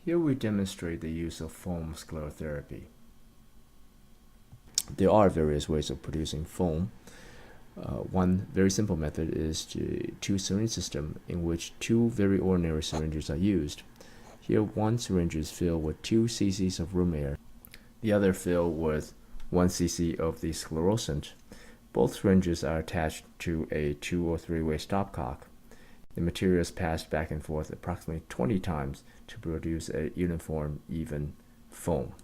Here we demonstrate the use of foam sclerotherapy. There are various ways of producing foam. One very simple method is the two-syringe system, in which two very ordinary syringes are used. Here, one syringe is filled with 2 cc of room air, the other filled with 1 cc of the sclerosant. Both syringes are attached to a 2 or 3-way stopcock. The material is passed back and forth approximately 20 times to produce a uniform, even foam.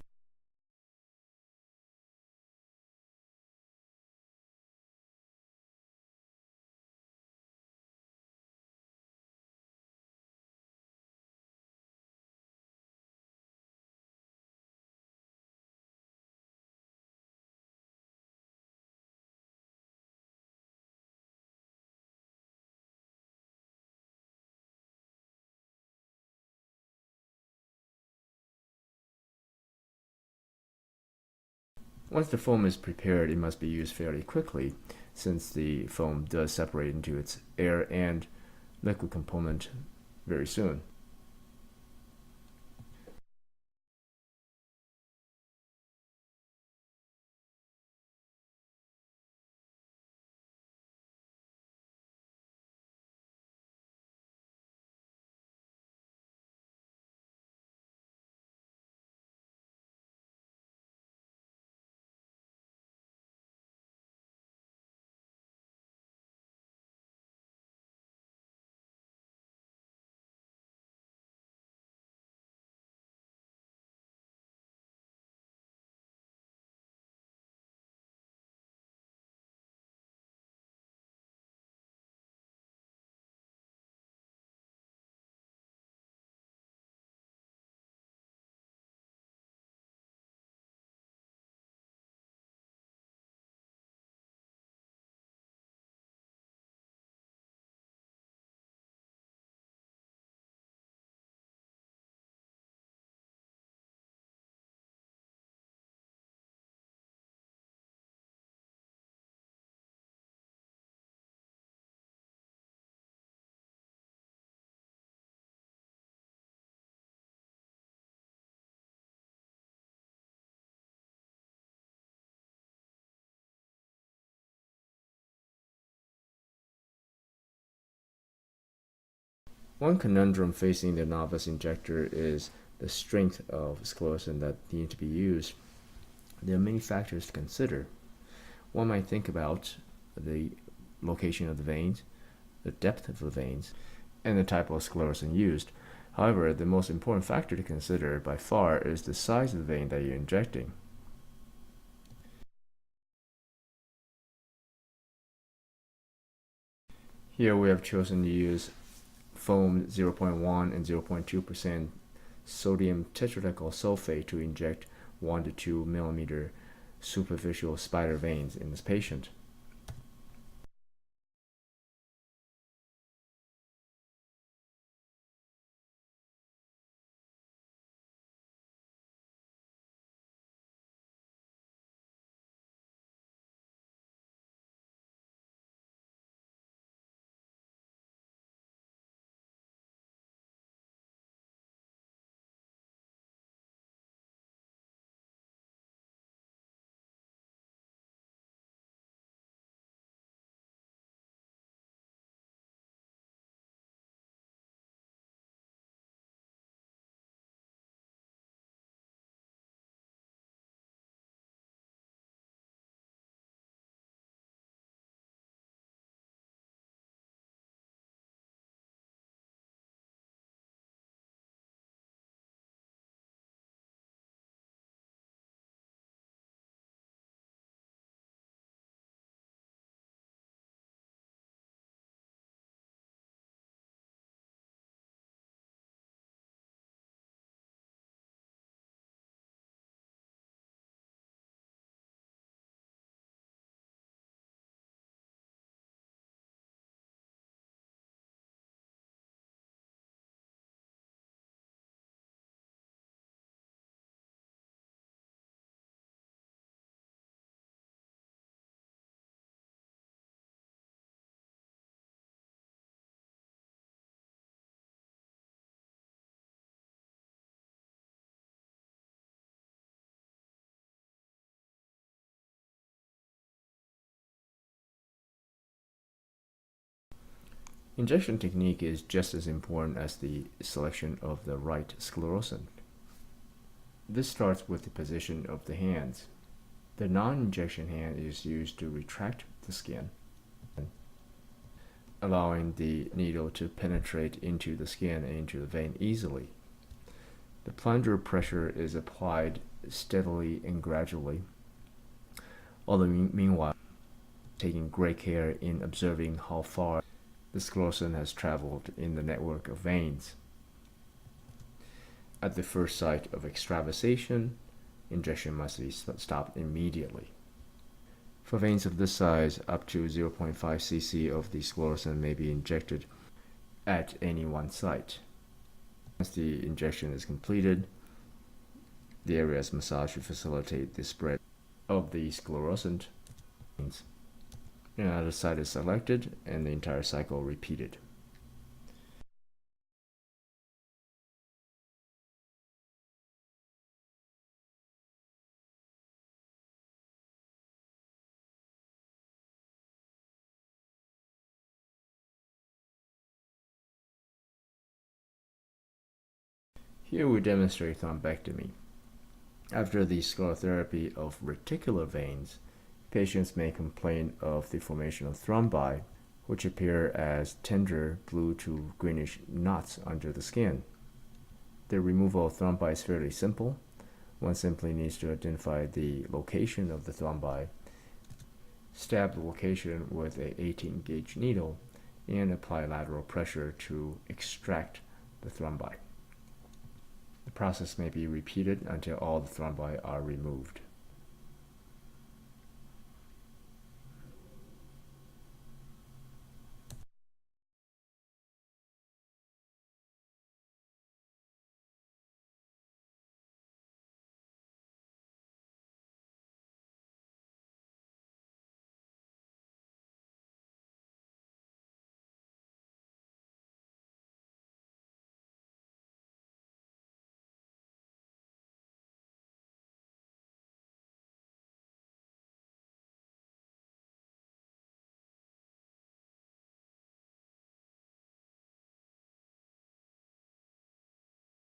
Once the foam is prepared, it must be used fairly quickly, since the foam does separate into its air and liquid component very soon. One conundrum facing the novice injector is the strength of sclerosant that needs to be used. There are many factors to consider. One might think about the location of the veins, the depth of the veins, and the type of sclerosant used. However, the most important factor to consider by far is the size of the vein that you're injecting. Here we have chosen to use foam 0.1 and 0.2% sodium tetradecyl sulfate to inject 1 to 2 millimeter superficial spider veins in this patient. Injection technique is just as important as the selection of the right sclerosant. This starts with the position of the hands. The non-injection hand is used to retract the skin, allowing the needle to penetrate into the skin and into the vein easily. The plunger pressure is applied steadily and gradually, although meanwhile taking great care in observing how far the sclerosant has traveled in the network of veins. At the first site of extravasation, injection must be stopped immediately. For veins of this size, up to 0.5 cc of the sclerosant may be injected at any one site. Once the injection is completed, the area is massaged to facilitate the spread of the sclerosant. Another site is selected and the entire cycle repeated. Here we demonstrate thrombectomy. After the sclerotherapy of reticular veins, patients may complain of the formation of thrombi, which appear as tender blue to greenish knots under the skin. The removal of thrombi is fairly simple. One simply needs to identify the location of the thrombi, stab the location with a 18-gauge needle, and apply lateral pressure to extract the thrombi. The process may be repeated until all the thrombi are removed.